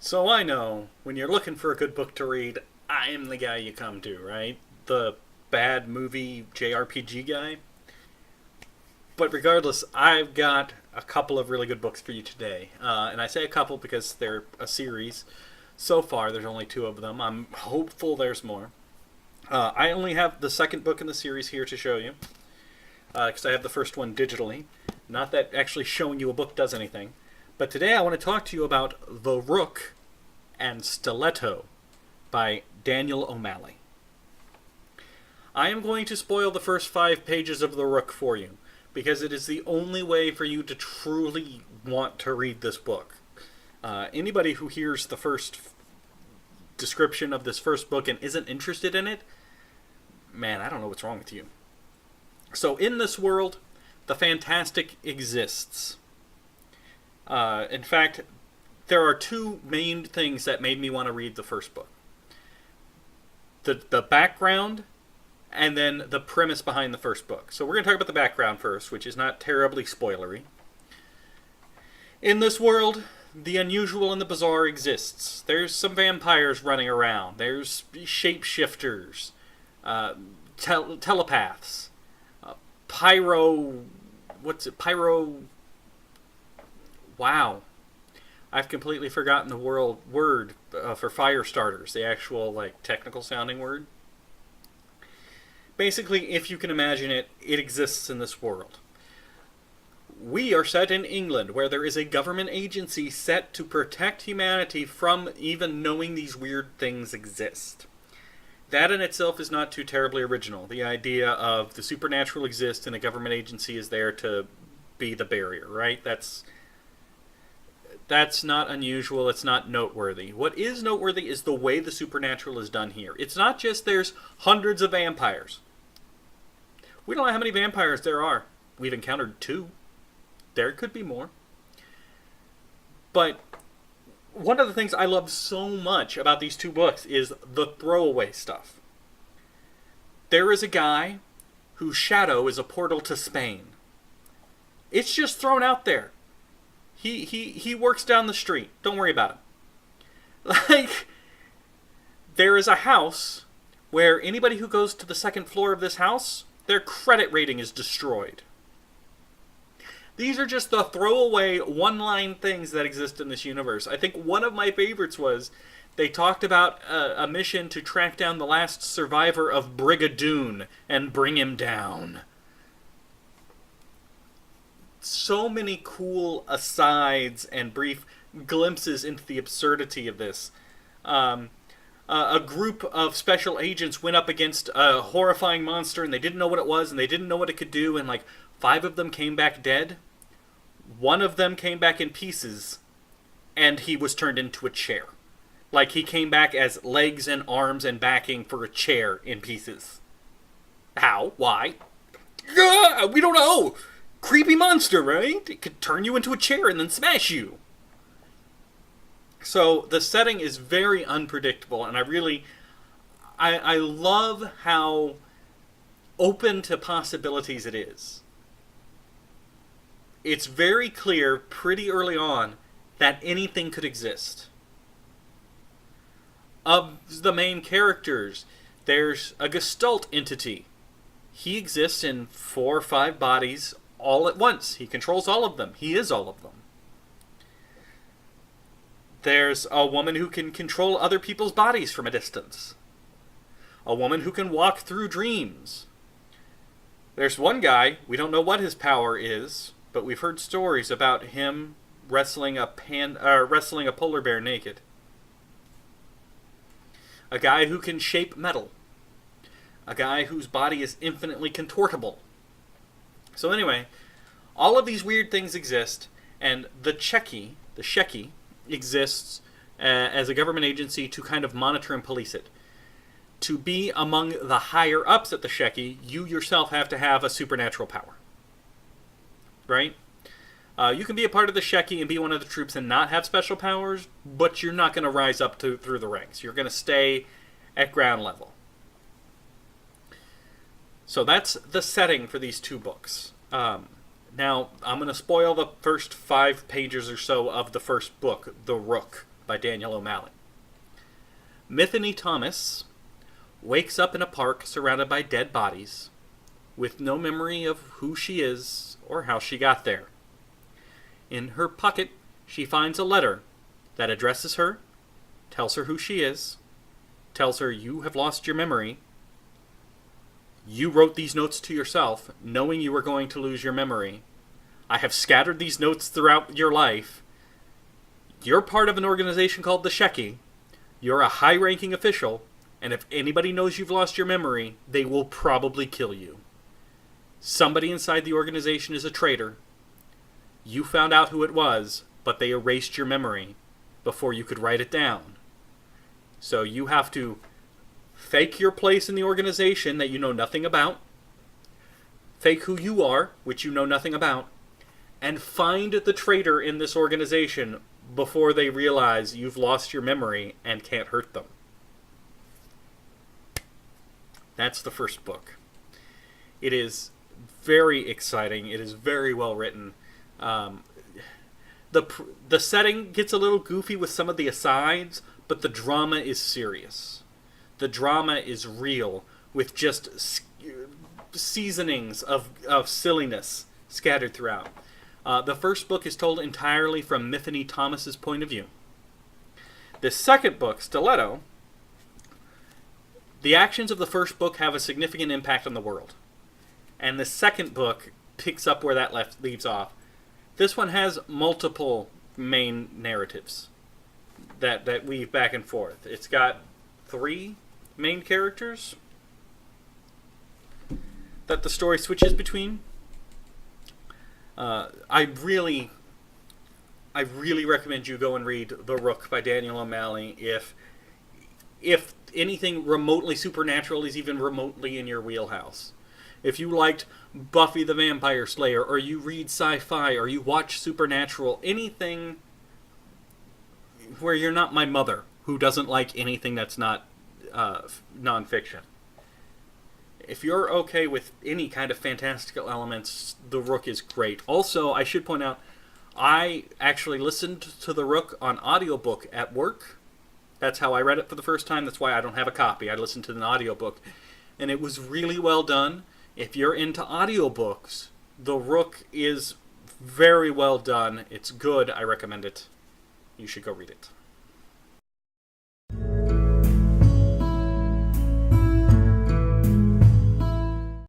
So I know when you're looking for a good book to read, I am the guy you come to, right? The bad movie JRPG guy. But regardless, I've got a couple of really good books for you today. And I say a couple because they're a series. So far, there's only two of them. I'm hopeful there's more. I only have the second book in the series here to show you because I have the first one digitally. Not that actually showing you a book does anything. But today I want to talk to you about The Rook and Stiletto by Daniel O'Malley. I am going to spoil the first 5 pages of The Rook for you because it is the only way for you to truly want to read this book. Anybody who hears the first description of this first book and isn't interested in it, man, I don't know what's wrong with you. So in this world, the fantastic exists. In fact, there are two main things that made me want to read the first book. The background and then the premise behind the first book. So we're going to talk about the background first, which is not terribly spoilery. In this world, the unusual and the bizarre exists. There's some vampires running around. There's shapeshifters, telepaths, pyro... What's it? Pyro... Wow. I've completely forgotten the word for fire starters, the actual technical sounding word. Basically, if you can imagine it, it exists in this world. We are set in England, where there is a government agency set to protect humanity from even knowing these weird things exist. That in itself is not too terribly original. The idea of the supernatural exists and a government agency is there to be the barrier, right? That's not unusual. It's not noteworthy. What is noteworthy is the way the supernatural is done here. It's not just there's hundreds of vampires. We don't know how many vampires there are. We've encountered 2. There could be more. But one of the things I love so much about these 2 books is the throwaway stuff. There is a guy whose shadow is a portal to Spain. It's just thrown out there. He works down the street. Don't worry about him. There is a house where anybody who goes to the second floor of this house, their credit rating is destroyed. These are just the throwaway one-line things that exist in this universe. I think one of my favorites was they talked about a mission to track down the last survivor of Brigadoon and bring him down. So many cool asides and brief glimpses into the absurdity of this. A group of special agents went up against a horrifying monster and they didn't know what it was and they didn't know what it could do, and 5 of them came back dead. 1 of them came back in pieces and he was turned into a chair. He came back as legs and arms and backing for a chair in pieces. How? Why? We don't know! Creepy monster, right? It could turn you into a chair and then smash you. So the setting is very unpredictable, and I love how open to possibilities it is. It's very clear pretty early on that anything could exist. Of the main characters, there's a Gestalt entity. He exists in 4 or 5 bodies all at once. He controls all of them. He is all of them. There's a woman who can control other people's bodies from a distance. A woman who can walk through dreams. There's one guy, we don't know what his power is, but we've heard stories about him wrestling a polar bear naked. A guy who can shape metal. A guy whose body is infinitely contortable. So anyway, all of these weird things exist, and the Shecky, exists as a government agency to kind of monitor and police it. To be among the higher ups at the Shecky, you yourself have to have a supernatural power. Right? You can be a part of the Shecky and be one of the troops and not have special powers, but you're not going to rise up through the ranks. You're going to stay at ground level. So that's the setting for these 2 books. Now, I'm going to spoil the first 5 pages or so of the first book, The Rook. by Daniel O'Malley. Metheny Thomas wakes up in a park surrounded by dead bodies, with no memory of who she is or how she got there. In her pocket, she finds a letter that addresses her, tells her who she is, tells her you have lost your memory. You wrote these notes to yourself, knowing you were going to lose your memory. I have scattered these notes throughout your life. You're part of an organization called the Shecky. You're a high-ranking official, and if anybody knows you've lost your memory, they will probably kill you. Somebody inside the organization is a traitor. You found out who it was, but they erased your memory before you could write it down. So you have to fake your place in the organization that you know nothing about, fake who you are, which you know nothing about, and find the traitor in this organization before they realize you've lost your memory and can't hurt them. That's the first book. It is very exciting. It is very well written. The setting gets a little goofy with some of the asides, but the drama is serious. The drama is real, with just seasonings of silliness scattered throughout. The first book is told entirely from Metheny Thomas's point of view. The second book, Stiletto, the actions of the first book have a significant impact on the world. And the second book picks up where that leaves off. This one has multiple main narratives that weave back and forth. It's got 3 main characters that the story switches between. I really recommend you go and read The Rook by Daniel O'Malley if anything remotely supernatural is even remotely in your wheelhouse. If you liked Buffy the Vampire Slayer, or you read sci-fi, or you watch Supernatural, anything where you're not my mother, who doesn't like anything that's not nonfiction. If you're okay with any kind of fantastical elements, The Rook is great. Also, I should point out, I actually listened to The Rook on audiobook at work. That's how I read it for the first time. That's why I don't have a copy. I listened to an audiobook. And it was really well done. If you're into audiobooks, The Rook is very well done. It's good. I recommend it. You should go read it.